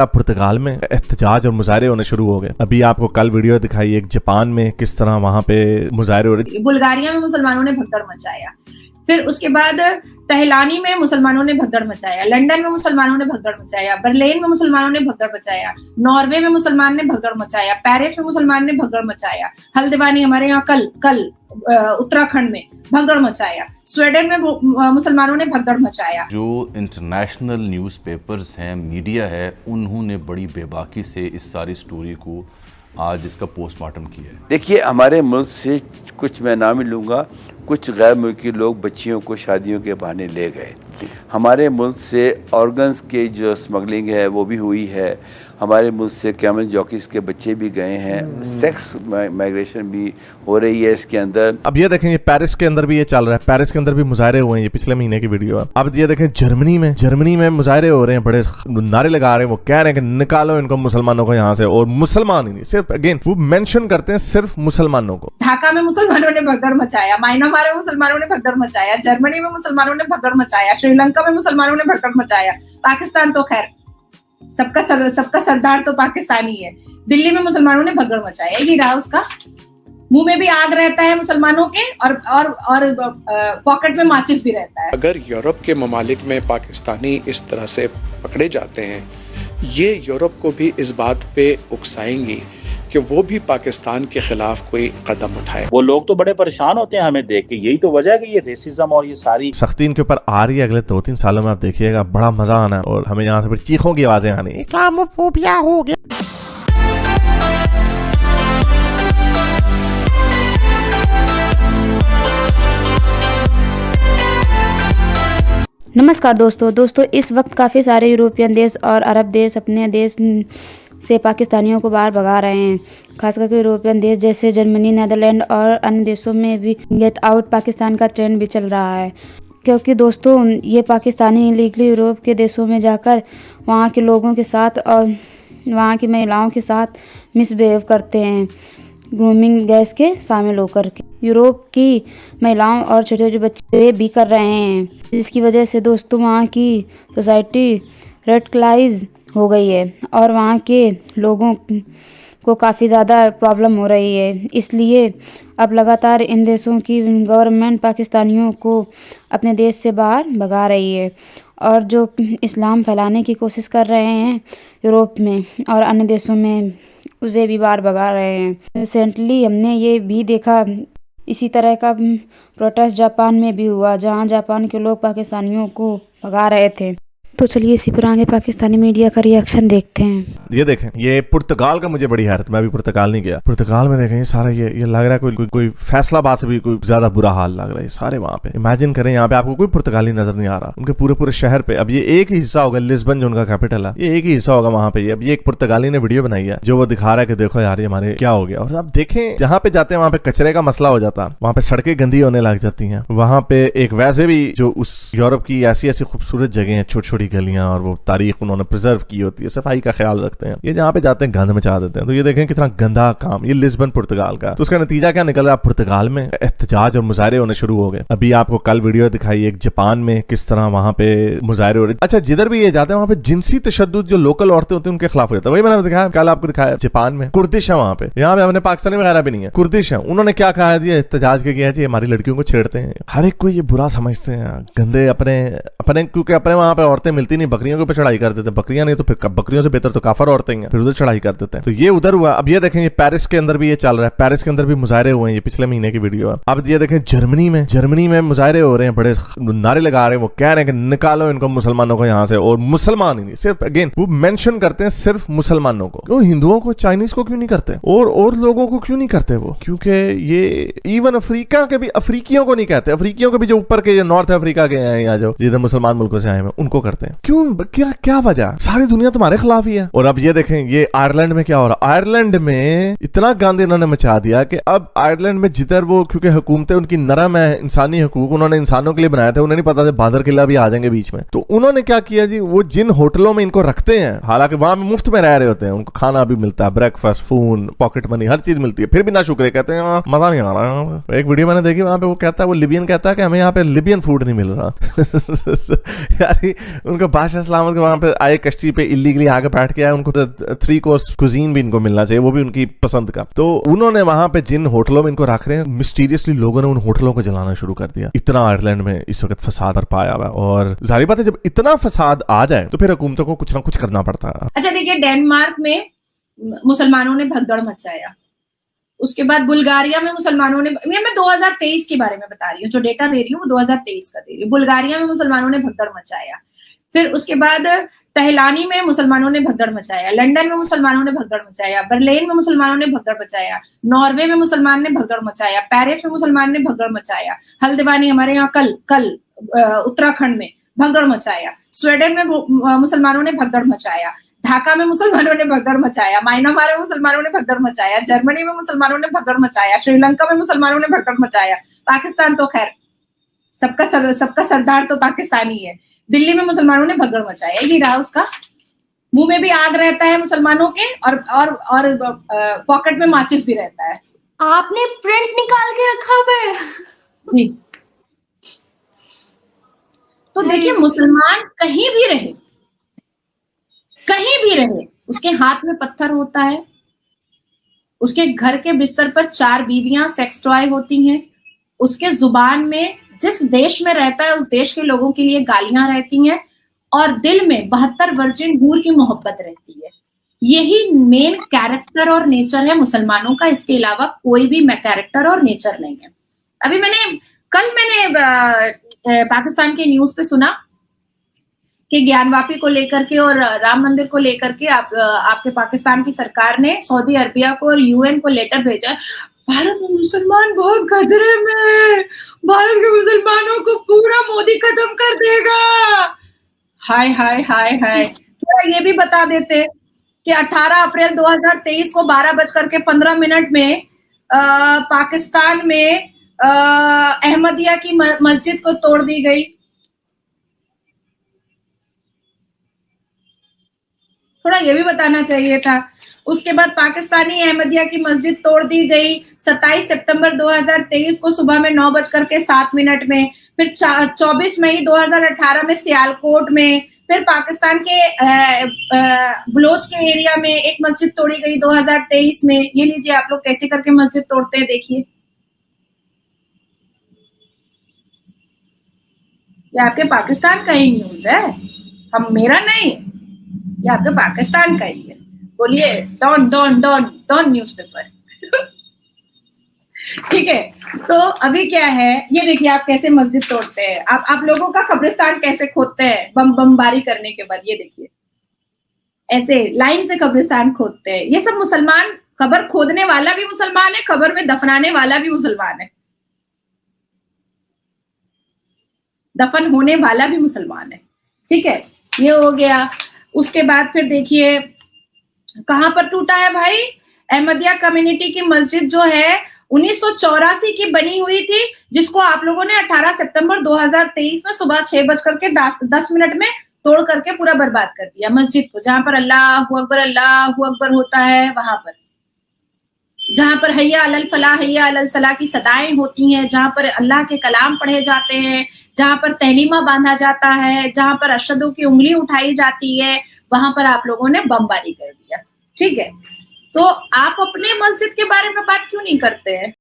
पुर्तगाल में एहतजाज और मुजाहरे होने शुरू हो गए। अभी आपको कल वीडियो दिखाई एक जापान में किस तरह वहां पे मुजाहरे हो रहे। बुल्गारिया में मुसलमानों ने भगदड़ मचाया, फिर उसके बाद तहलानी में मुसलमानों ने भगदड़ मचाया, लंदन में मुसलमानों ने भगदड़ मचाया, बर्लिन में मुसलमानों ने भगदड़ मचाया, नॉर्वे में मुसलमान ने भगदड़ मचाया, पेरिस में मुसलमान ने भगदड़ मचाया, हल्द्वानी हमारे यहाँ कल उत्तराखंड में भगदड़ मचाया, स्वीडन में मुसलमानों ने भगदड़ मचाया। जो इंटरनेशनल न्यूज़पेपर्स हैं, मीडिया है, उन्होंने बड़ी बेबाकी से इस सारी स्टोरी को आज इसका पोस्टमार्टम किया है। देखिए, हमारे मुल्क से कुछ मैं नाम ही लूँगा, कुछ गैर मुल्की लोग बच्चियों को शादियों के बहाने ले गए। हमारे मुल्क से ऑर्गन्स के जो स्मगलिंग है वो भी हुई है। हमारे मुल्क से कैमल जॉकीज के बच्चे भी गए हैं। सेक्स माइग्रेशन भी हो रही है इसके अंदर। अब ये देखें, ये पेरिस के अंदर भी ये चल रहा है, पेरिस के अंदर भी मुजाहरे हुए हैं, ये पिछले महीने की वीडियो है। अब ये देखें जर्मनी में मुजाहरे हो रहे हैं, बड़े नारे लगा रहे हैं, वो कह रहे हैं कि निकालो इनको मुसलमानों को यहाँ से। और मुसलमान ही नहीं, सिर्फ अगेन वो मेंशन करते हैं सिर्फ मुसलमानों को। ढाका में मुसलमानों ने भगदड़ मचाया, म्यांमार में मुसलमानों ने भगदड़ मचाया, जर्मनी में मुसलमानों ने भगदड़ मचाया, श्रीलंका में मुसलमानों ने भगदड़ मचाया, पाकिस्तान तो खैर सबका सरदार तो पाकिस्तानी है। दिल्ली में मुसलमानों ने भगदड़ मचाया, ये रहा उसका। मुंह में भी आग रहता है मुसलमानों के और पॉकेट में माचिस भी रहता है। अगर यूरोप के ममालिक में पाकिस्तानी इस तरह से पकड़े जाते हैं, ये यूरोप को भी इस बात पे उकसाएंगी कि वो भी पाकिस्तान के खिलाफ कोई कदम उठाए। वो लोग तो बड़े परेशान होते हैं हमें देख के, यही तो वजह है कि ये रेसिज्म और ये सारी सख्ती इनके ऊपर आ रही है। अगले 2-3 सालों में आप देखिएगा, बड़ा मजा आना और हमें यहाँ से फिर चीखों की आवाजें आनी, इस्लामोफोबिया हो गया। नमस्कार दोस्तों, इस वक्त काफ़ी सारे यूरोपियन देश और अरब देश अपने देश से पाकिस्तानियों को बाहर भगा रहे हैं। खासकर यूरोपियन देश जैसे जर्मनी, नीदरलैंड और अन्य देशों में भी गेट आउट पाकिस्तान का ट्रेंड भी चल रहा है। क्योंकि दोस्तों, ये पाकिस्तानी इलीगली यूरोप के देशों में जाकर वहाँ के लोगों के साथ और वहाँ की महिलाओं के साथ मिसबिहेव करते हैं, ग्रूमिंग गैस के शामिल होकर के यूरोप की महिलाओं और छोटे छोटे बच्चे भी कर रहे हैं, जिसकी वजह से दोस्तों वहाँ की सोसाइटी रेडिकलाइज हो गई है और वहाँ के लोगों को काफ़ी ज़्यादा प्रॉब्लम हो रही है। इसलिए अब लगातार इन देशों की गवर्नमेंट पाकिस्तानियों को अपने देश से बाहर भगा रही है और जो इस्लाम फैलाने की कोशिश कर रहे हैं यूरोप में और अन्य देशों में, उसे भी बाहर भगा रहे हैं। रिसेंटली हमने ये भी देखा, इसी तरह का प्रोटेस्ट जापान में भी हुआ, जहां जापान के लोग पाकिस्तानियों को भगा रहे थे। तो चलिए इसी पर आगे पाकिस्तानी मीडिया का रिएक्शन देखते हैं। ये देखें, ये पुर्तगाल का मुझे बड़ी हैरत, मैं अभी पुर्तगाल नहीं गया। पुर्तगाल में देखें ये सारा ये लग रहा है कोई फैसलाबाद से भी कोई ज्यादा बुरा हाल लग रहा है। ये सारे वहां पे इमेजिन करें, यहाँ पे आपको कोई पुर्तगाली नजर नहीं आ रहा, उनके पूरे शहर पे। अब ये एक ही हिस्सा होगा, लिस्बन जो उनका कैपिटल है, ये एक ही हिस्सा होगा वहां पे। अब ये एक पुर्तगाली ने वीडियो बनाई है जो वो दिखा रहा है कि देखो यार ये हमारे क्या हो गया। और अब देखें, जहाँ पे जाते हैं वहां पे कचरे का मसला हो जाता है, वहां पे सड़कें गंदी होने लग जाती हैं। वहां पे एक वैसे भी जो उस यूरोप की ऐसी खूबसूरत जगह है, छोटी छोटी गलियां और वो तारीख उन्होंने प्रिजर्व की होती है, सफाई का ख्याल रखते हैं, ये जहाँ पे जाते हैं गंद मचा देते हैं। तो ये देखें कितना गंदा काम, ये लिस्बन पुर्तगाल का। तो उसका नतीजा क्या निकल रहा है, पुर्तगाल में एहतजाज और मुजाहरे होने शुरू हो गए। अभी आपको कल वीडियो दिखाई एक जापान में किस तरह वहां पे मुजाहरे हो रहे। अच्छा, जिधर भी ये जाते हैं वहां पे जिनसी तशद्दुद जो लोकल औरतें होती हैं उनके खिलाफ हो जाता है। वही मैंने दिखाया, कल आपको दिखाया जापान में कुर्दिश है वहां पे, यहाँ पे हमने पाकिस्तानी वगैरह भी नहीं है, कुर्दिश है। उन्होंने क्या कहा है, एहतजाज के किया है, हमारी लड़कियों को छेड़ते हैं। हर एक को ये बुरा समझते हैं, गंदे अपने क्योंकि अपने वहां पे औरतें मिलती नहीं, बकरियों के ऊपर चढ़ाई कर देते हैं, बकरियां नहीं तो फिर बकरियों से बेहतर तो काफर औरतें हैं, फिर उधर चढ़ाई कर देते हैं। तो ये उधर हुआ। अब ये देखें, ये पेरिस के अंदर भी ये चल रहा है, पेरिस के अंदर भी मुजाहरे हुए हैं, ये पिछले महीने की वीडियो है। अब ये देखें जर्मनी में मुजाहरे हो रहे हैं, बड़े नारे लगा रहे हैं, वो कह रहे हैं कि निकालो इनको मुसलमानों को यहाँ से। और मुसलमान ही नहीं, सिर्फ अगेन वो मेंशन करते हैं सिर्फ मुसलमानों को। क्यों हिंदुओं को, चाइनीज को क्यों नहीं करते और लोगों को क्यों नहीं करते वो? क्योंकि ये इवन अफ्रीका के भी अफ्रीकियों को नहीं कहते, अफ्रीकियों के भी जो ऊपर के नॉर्थ अफ्रीका के हैं या जो जिधर मुसलमान मुल्कों से आए हैं उनको करते हैं। क्यों, क्या वजह? सारी दुनिया तुम्हारे खिलाफ ही है। और अब ये देखें, ये आयरलैंड में क्या हो रहा है। आयरलैंड में इतना गंद इन्होंने मचा दिया कि अब आयरलैंड में जिधर वो, क्योंकि हुकूमतें उनकी नरम है, इंसानी हकूक उन्होंने इंसानों के लिए बनाया था, उन्हें नहीं पता था बांदर किला भी आ जाएंगे बीच में। तो उन्होंने क्या किया जी, वो जिन होटलों में इनको रखते हैं, हालांकि वहां मुफ्त में रह रहे होते हैं, उनको खाना भी मिलता है, ब्रेकफास्ट, फोन, पॉकेट मनी, हर चीज मिलती है, फिर भी ना शुक्रिया कहते हैं, मजा नहीं आ रहा। एक वीडियो मैंने देखी, वहां पे वो कहता है, वो लिबियन कहता है कि हमें यहाँ पे लिबियन फूड नहीं मिल रहा। यार उनको बादशाह सलामत के वहां पे आए कश्ती पे इलीगली आके बैठ के आए, उनको 3 कोर्स कुजीन भी इनको मिलना चाहिए, वो भी उनकी पसंद का। तो उन्होंने वहां पे जिन होटलों में इनको रख रहे हैं, मिस्टीरियसली लोगों ने उन होटलों को जलाना शुरू कर दिया। इतना आयरलैंड में इस वक्त फसाद पर पाया हुआ, और जाहिर बात है जब इतना फसाद आ जाए तो फिर हुकूमतों को कुछ ना कुछ करना पड़ता है। अच्छा देखिए, डेनमार्क में मुसलमानों ने भगदड़ मचाया, उसके बाद बुल्गारिया में मुसलमानों ने, मैं 2023 के बारे में बता रही हूँ, जो डेटा दे रही हूँ वो 2023 का दे रही हूँ। बुल्गारिया में मुसलमानों ने भगदड़ मचाया, फिर उसके बाद टहलानी में मुसलमानों ने भगदड़ मचाया, लंदन में मुसलमानों ने भगदड़ मचाया, बर्लिन में मुसलमानों ने भगदड़ मचाया, नॉर्वे में मुसलमान ने भगदड़ मचाया, पेरिस में मुसलमान ने भगदड़ मचाया, हल्द्वानी हमारे यहाँ कल उत्तराखंड में भगदड़ मचाया, स्वीडन में मुसलमानों ने भगदड़ मचाया, ढाका में मुसलमानों ने भगदड़ मचाया, म्यांमार में मुसलमानों ने भगदड़ मचाया, जर्मनी में मुसलमानों ने भगदड़ मचाया, श्रीलंका में मुसलमानों ने भगदड़ मचाया, पाकिस्तान तो खैर सबका सरदार तो पाकिस्तानी है, दिल्ली में मुसलमानों ने भगदड़ मचाया। ये रहा उसका, मुंह में भी आग रहता है मुसलमानों के, और पॉकेट में माचिस भी रहता है। आपने प्रिंट निकाल के रखा हुआ है जी। तो देखिए, मुसलमान कहीं भी रहे, उसके हाथ में पत्थर होता है, उसके घर के बिस्तर पर 4 बीवियां सेक्स टॉय होती हैं, उसके जुबान में जिस देश में रहता है उस देश के लोगों के लिए गालियां रहती हैं, और दिल में 72 वर्जिन हूर की मोहब्बत रहती है। यही मेन कैरेक्टर और नेचर है मुसलमानों का, इसके अलावा कोई भी कैरेक्टर और नेचर नहीं है। अभी कल मैंने पाकिस्तान के न्यूज पे सुना कि ज्ञानवापी को लेकर के और राम मंदिर को लेकर के आपके पाकिस्तान की सरकार ने सऊदी अरबिया को और यूएन को लेटर भेजा, भारत में मुसलमान बहुत खतरे में, भारत के मुसलमानों को पूरा मोदी खत्म कर देगा। हाय हाय हाय हाय। थोड़ा ये भी बता देते कि 18 अप्रैल 2023 को 12:15 में पाकिस्तान में अहमदिया की मस्जिद को तोड़ दी गई। थोड़ा ये भी बताना चाहिए था। उसके बाद पाकिस्तानी अहमदिया की मस्जिद तोड़ दी गई 27 सितंबर 2023 को सुबह में 9:07 में। फिर 24 मई 2018 में सियालकोट में, फिर पाकिस्तान के बलोच के एरिया में एक मस्जिद तोड़ी गई 2023 में। ये लीजिए आप लोग कैसे करके मस्जिद तोड़ते हैं, देखिए। ये आपके पाकिस्तान का ही न्यूज है, हम मेरा नहीं, ये आपके पाकिस्तान का ही है। बोलिए डॉन न्यूज़पेपर। ठीक है, तो अभी क्या है, ये देखिए आप कैसे मस्जिद तोड़ते हैं, आप लोगों का कब्रिस्तान कैसे खोदते हैं बमबारी करने के बाद। ये देखिए ऐसे लाइन से कब्रिस्तान खोदते हैं। ये सब मुसलमान, कब्र खोदने वाला भी मुसलमान है, कब्र में दफनाने वाला भी मुसलमान है, दफन होने वाला भी मुसलमान है। ठीक है, ये हो गया। उसके बाद फिर देखिए कहां पर टूटा है भाई, अहमदिया कम्युनिटी की मस्जिद जो है 1984 की बनी हुई थी, जिसको आप लोगों ने 18 सितंबर 2023 में सुबह 6:10 में तोड़ करके पूरा बर्बाद कर दिया मस्जिद को, जहां पर अल्लाहू अकबर होता है, वहां पर जहां पर हैया अलल फलाह हैया अलल सलाह की सदाएं होती हैं, जहां पर अल्लाह के कलाम पढ़े जाते हैं, जहां पर तहलीमा बांधा जाता है, जहां पर अशहदु की उंगली उठाई जाती है, वहां पर आप लोगों ने बमबारी कर दिया। ठीक है, तो आप अपने मस्जिद के बारे में बात क्यों नहीं करते हैं?